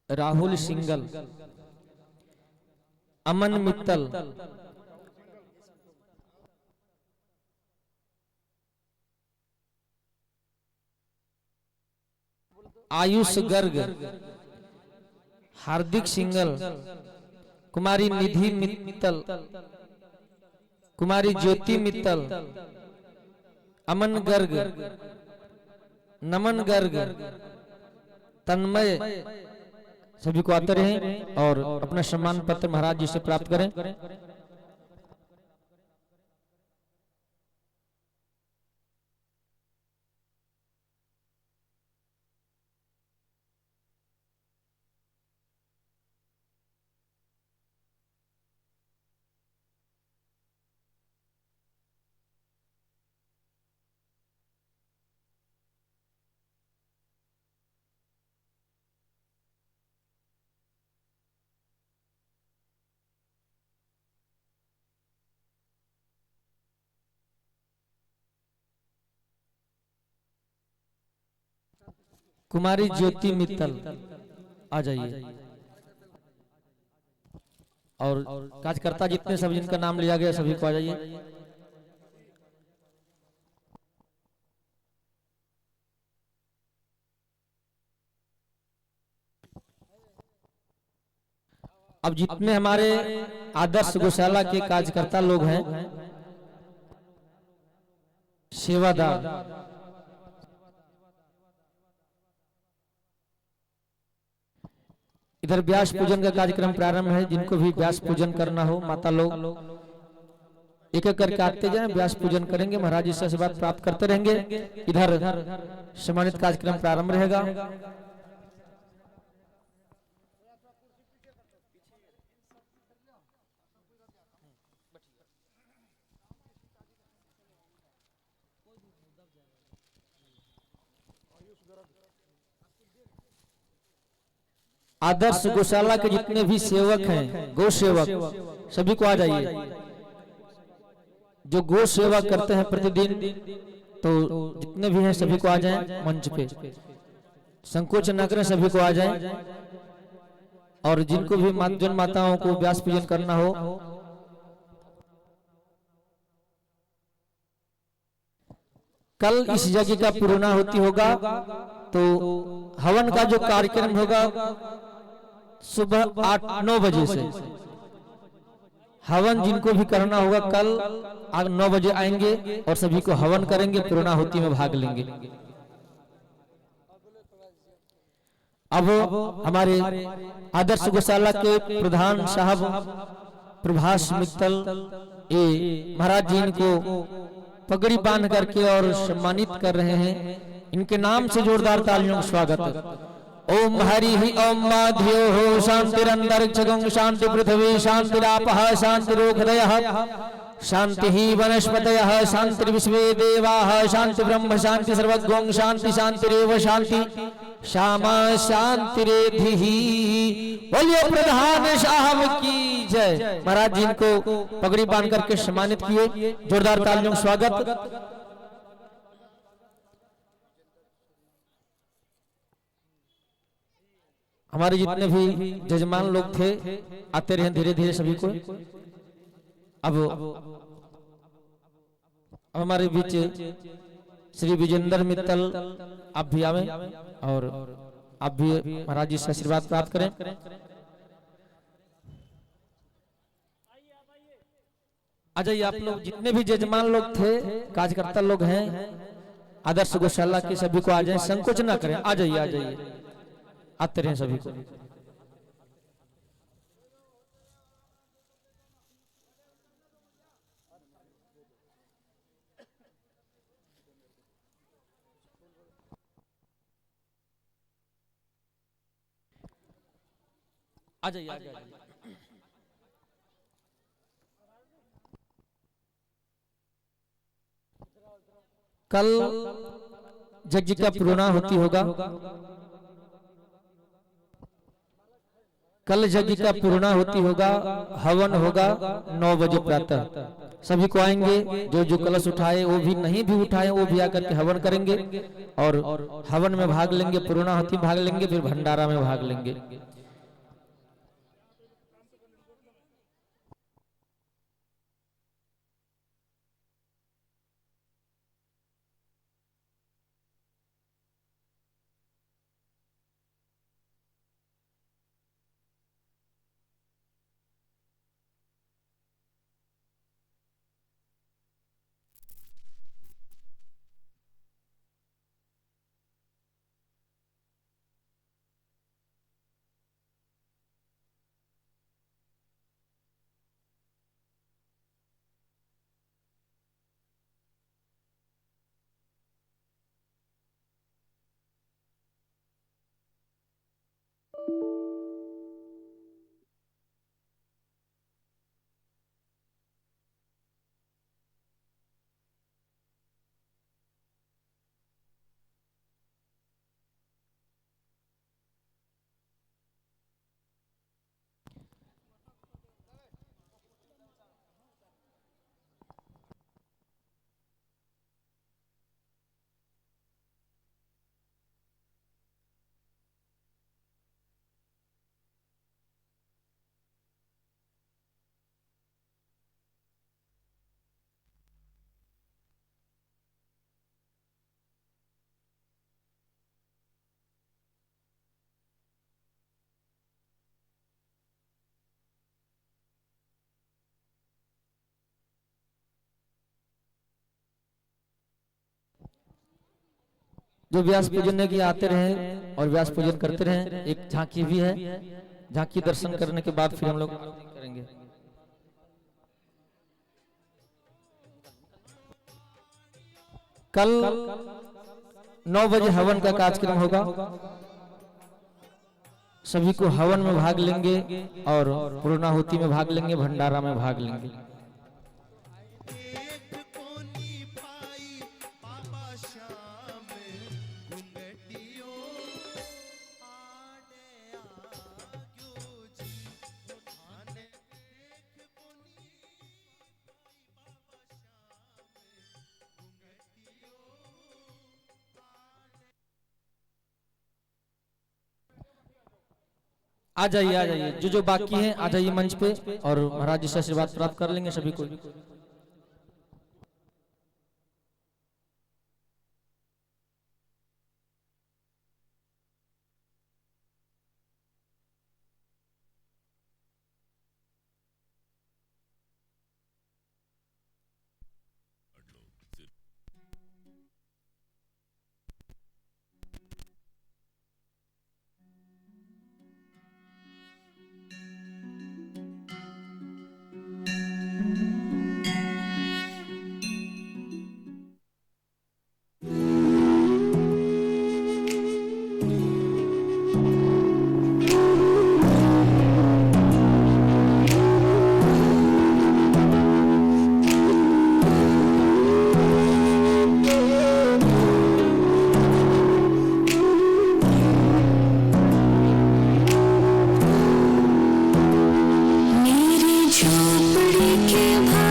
राहुल सिंगल, अमन मित्तल, आयुष गर्ग, हार्दिक सिंगल, कुमारी निधि मित्तल, कुमारी ज्योति मित्तल, अमन गर्ग, नमन गर्ग, तन्मय, सभी को आते रहें और अपना सम्मान पत्र महाराज जी से प्राप्त करें। कुमारी ज्योति मित्तल आ जाइए। और कार्यकर्ता जितने सब जिनका नाम लिया गया सभी को आ जाइए। अब जितने हमारे आदर्श गौशाला के कार्यकर्ता लोग हैं, सेवादार, इधर व्यास पूजन का कार्यक्रम प्रारंभ है। जिनको भी व्यास पूजन करना हो, माता लोग एक एक करके आते जाएं, व्यास पूजन करेंगे, महाराज जी से आशीर्वाद प्राप्त करते रहेंगे। इधर सम्मानित कार्यक्रम प्रारंभ रहेगा। आदर्श गौशाला के जितने भी सेवक हैं, गौ सेवक, सभी को आ जाइए। जो गौ सेवा करते हैं प्रतिदिन, तो जितने भी हैं सभी को आ जाएं मंच पे, संकोच न करें, सभी को आ जाएं। और जिनको भी जन माताओं को व्यास पूजन करना हो, कल इस यज्ञ का पूर्णाहुति होगा, तो हवन का जो कार्यक्रम होगा सुबह 8-9 बजे से, हवन जिनको भी करना होगा कल 9 बजे आएंगे और सभी को हवन करेंगे, पूर्णाहुति में भाग लेंगे। अब हमारे आदर्श गौशाला के प्रधान साहब प्रभास मित्तल महाराज जी इनको पगड़ी बांध करके और सम्मानित कर रहे हैं। इनके नाम से जोरदार तालियों का स्वागत। ओम हरि ही ओम माध्यो हो शांतिरंतरिक्षगं शांति पृथ्वी शांतिरापः शांतिरोषधयः शांति ही वनस्पतयः शांति विश्वे देवाः शांति ब्रह्म शांति सर्वगं शांति शांतिरेव शांति श्यामा शांतिरेधि। बोलिए प्रधान साहब की जय। महाराज जी इनको पगड़ी बांध करके सम्मानित किए, जोरदार तालियों का स्वागत। हमारे जितने भी जजमान लोग थे आते रहे धीरे धीरे सभी को। अब हमारे बीच श्री विजेंद्र मित्तल आप भी आवे और आप भी महाराज जी से आशीर्वाद प्राप्त करें। आ जाइए आप लोग, जितने भी जजमान लोग थे, कार्यकर्ता लोग हैं आदर्श गौशाला के, सभी को आ जाए, संकोच ना करें, आ जाइए, आ जाइए, आते रहे सभी को। आ जाइए, आ जाइए। कल यज्ञ का पूर्णाहुति होगा, कल यज्ञ का पूर्णाहुति होगा, हवन होगा 9 बजे प्रातः। सभी को आएंगे, जो जो कलश उठाए, वो भी नहीं भी उठाए, वो भी आकर के हवन करेंगे और हवन में भाग लेंगे, पूर्णाहुति भाग लेंगे, फिर भंडारा में भाग लेंगे। जो व्यास पूजन के आते रहे और व्यास पूजन करते रहे। एक झांकी भी है, झांकी दर्शन करने के बाद फिर हम लोग करेंगे। कल 9 बजे हवन का कार्यक्रम होगा, सभी को हवन में भाग लेंगे और पूर्णाहुति में भाग लेंगे, भंडारा में भाग लेंगे। आ जाइए जो बाकी हैं आ जाइए मंच पे और महाराज जी से आशीर्वाद प्राप्त कर लेंगे सभी को। मेरी झोपड़ी के भाग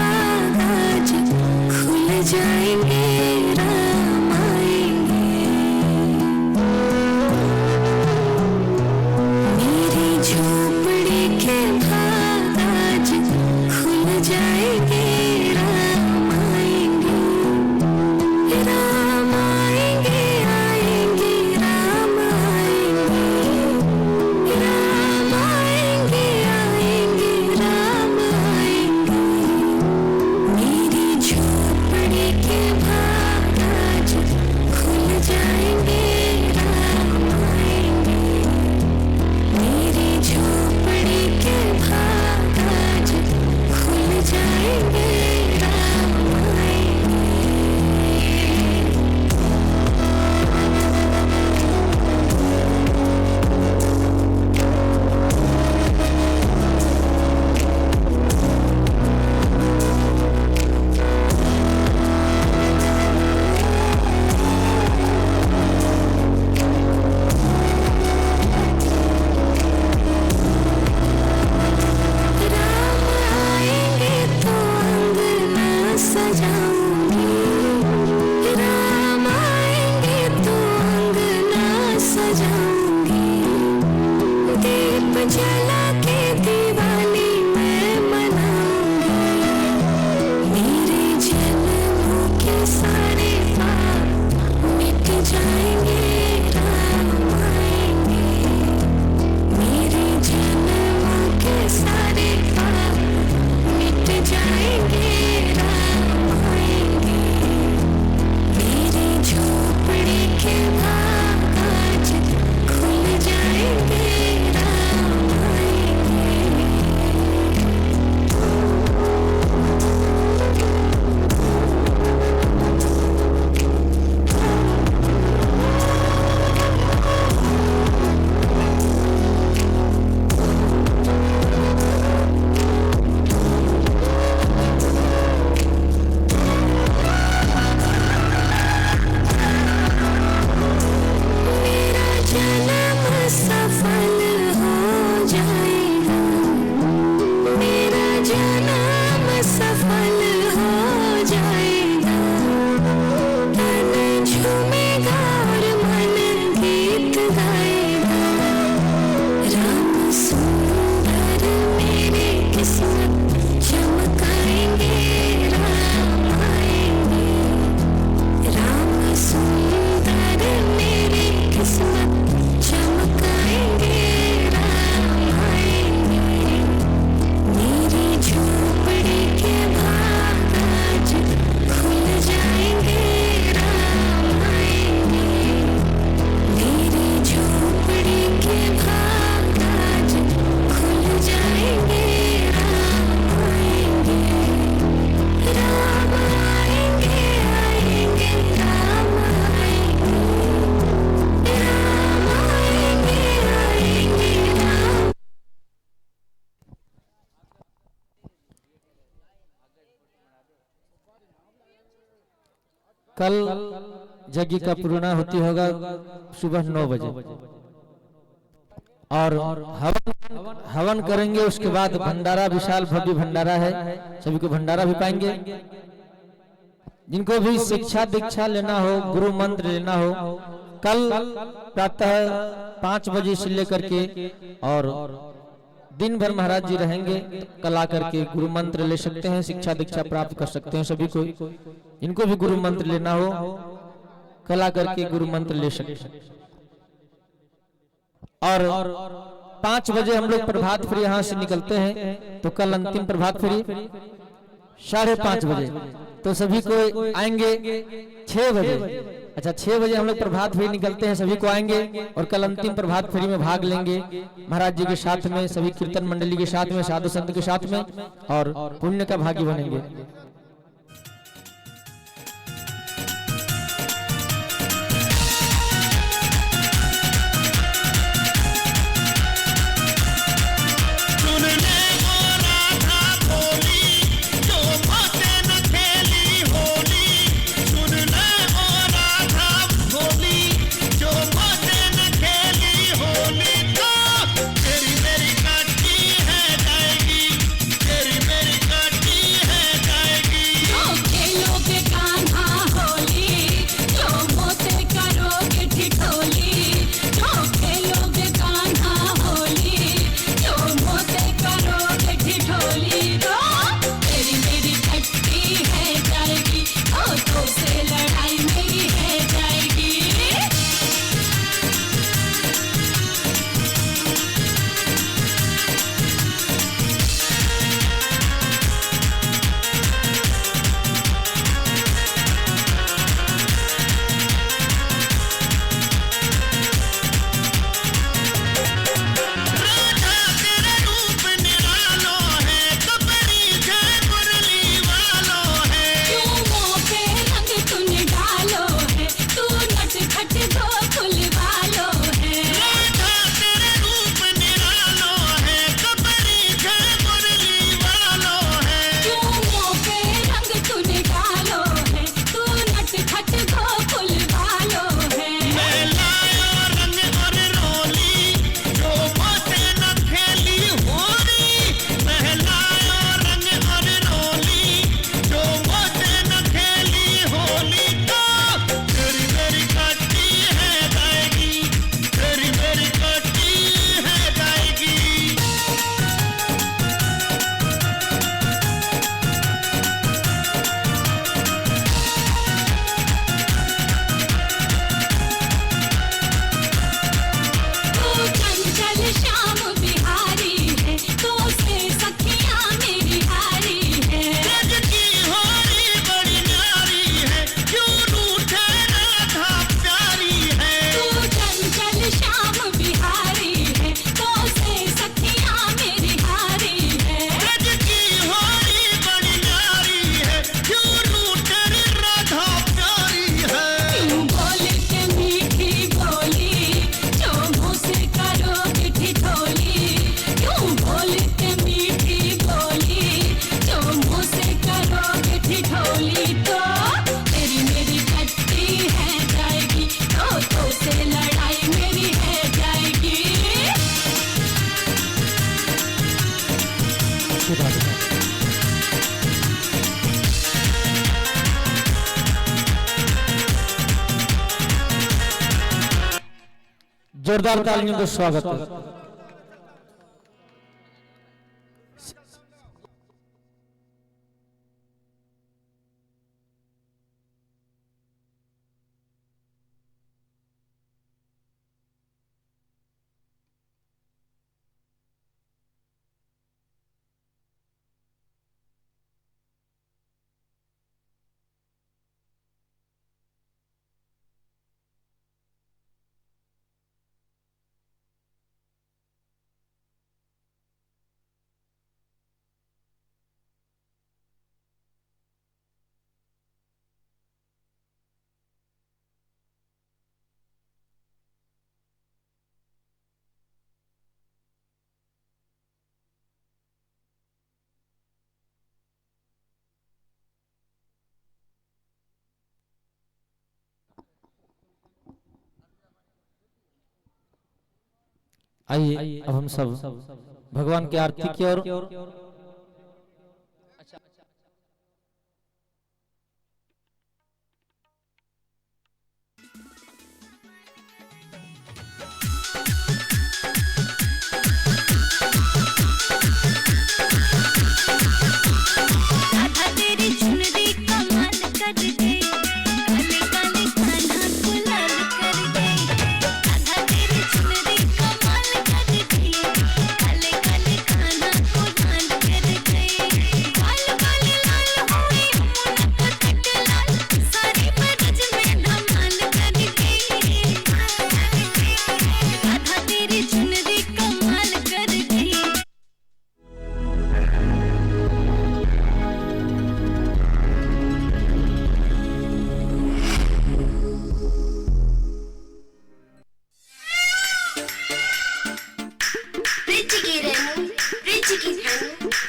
कल यज्ञ का पूर्णा होती होगा सुबह 9 बजे और हवन करेंगे। उसके बाद भंडारा, विशाल भव्य भंडारा है, सभी को भंडारा भी पाएंगे। जिनको भी शिक्षा दीक्षा लेना हो, गुरु मंत्र लेना हो, कल प्रातः 5 बजे से लेकर के और दिन भर महाराज जी रहेंगे। कल आकर के गुरु मंत्र ले सकते हैं, शिक्षा दीक्षा प्राप्त कर सकते हैं सभी को। इनको भी गुरु मंत्र लेना हो कल आकर के गुरु मंत्र ले सकते हैं। और 5 बजे हम लोग प्रभात फेरी यहाँ से निकलते हैं, तो कल अंतिम प्रभात फेरी 5:30 बजे, तो सभी को आएंगे 6 बजे। अच्छा 6 बजे हम लोग प्रभात फेरी निकलते हैं, सभी को आएंगे और कल अंतिम प्रभात फेरी में भाग लेंगे महाराज जी के साथ में, सभी कीर्तन मंडली के साथ में, साधु संत के साथ में, और पुण्य का भागी बनेंगे। जोरदार तालियों का स्वागत है। आइए अब हम सब भगवान की आरती की ओर।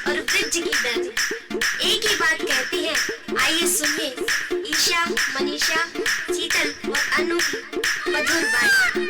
और ब्रिज की धन एक ही बात कहती है। आइए सुनिए ईशा, मनीषा, शीतल और अनु की मधुर बात।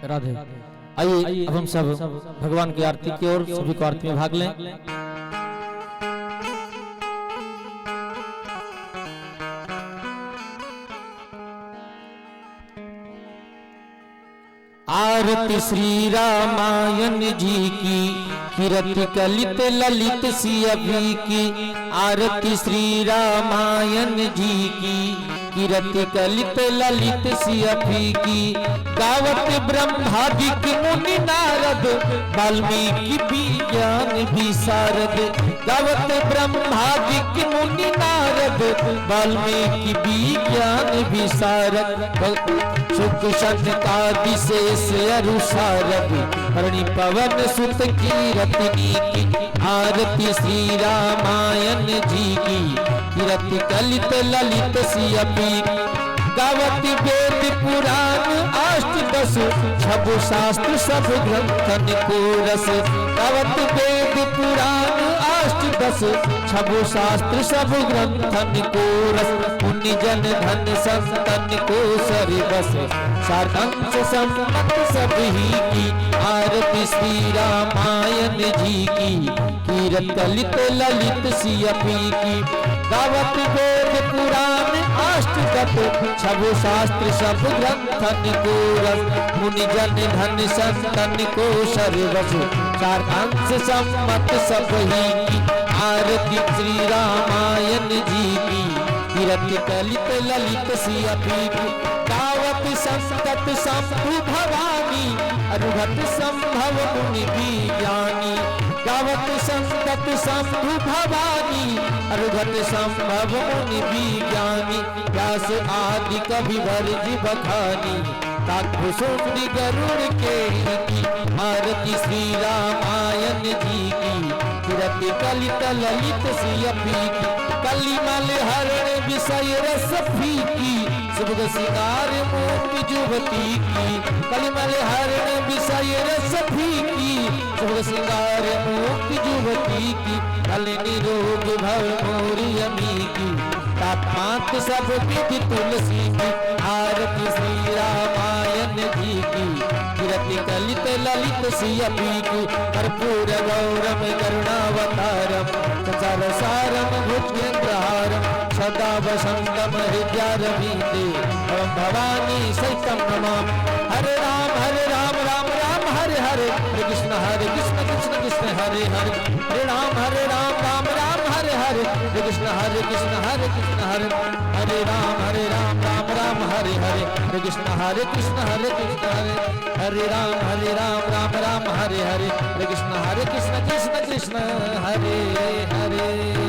राधे। आइए अब हम सब भगवान की आरती की ओर सभी को आरती में भाग लें। आरती श्री रामायण जी की, कीरति कलित ललित सियभी की। आरती श्री रामायण जी की, कीरति कलित ललित सियभी की। गावत ब्रह्मादिक मुनि नारद, वाल्मीकि विज्ञान विशारद। गावत ब्रह्मादिक मुनि नारद, वाल्मीकि विज्ञान विशारद। सुख शतकादि विशेष अरुसारद, हरणि पवन सुत कीरति की। आरती श्री रामायण जी की, कीरति कलित ललित सियभी। गावत वेद पुराण अष्ट दस, छब शास्त्र सब ग्रंथन को रस। गावत वेद पुराण अष्ट दस, छब शास्त्र सब ग्रंथन को रस। मुनि जन धन संतन को सरबस, सारंश सम्मत सब ही की। आरती श्री रामायण जी की, कीरत ललित ललित सियपी की गावत वेद पुराण अष्टगत छबु शास्त्र सब ग्रंथन को रस मुनि जन धन संतन को सर्वस चार अंश सम्मत सब ही की आरती श्री रामायण जी की कीरत ललित ललित सियपी की गावत संतत शंभु भवानी अनुगत संभव मुनि विज्ञानी गावत संतत शंभु भवानी अनुगत संभव मुनि विज्ञानी व्यास आदि कवि वर्ज बखानी काकुसुंडी गरुड़ के की आरती श्री रामायण जी की कीरत ललित ललित सियपी की कलिमल हरण विषय रस फीकी सुभग सिंगार मोह जुवती की कलिमल हरण विषय रस फीकी सुभग सिंगार मोह जुवती की कल निरोग भव मोरी अमी की तापमात सब विधि तुलसी की आरती श्री रामायण जी की कीरत ललित ललित सियपी की कर्पूर गौरम करुणावतारम संसार सारम भुजगेन्द्रहारम सदा वसंतम हृदयारविंदे ओम भवानी सहितं नमामि हरे राम राम राम हरे हरे कृष्ण कृष्ण कृष्ण हरे हरे हरे राम राम हरे हरे कृष्ण कृष्ण हरे राम राम हरे हरे कृष्ण कृष्ण हरे हरे राम राम हरे हरे कृष्ण कृष्ण कृष्ण हरे हरे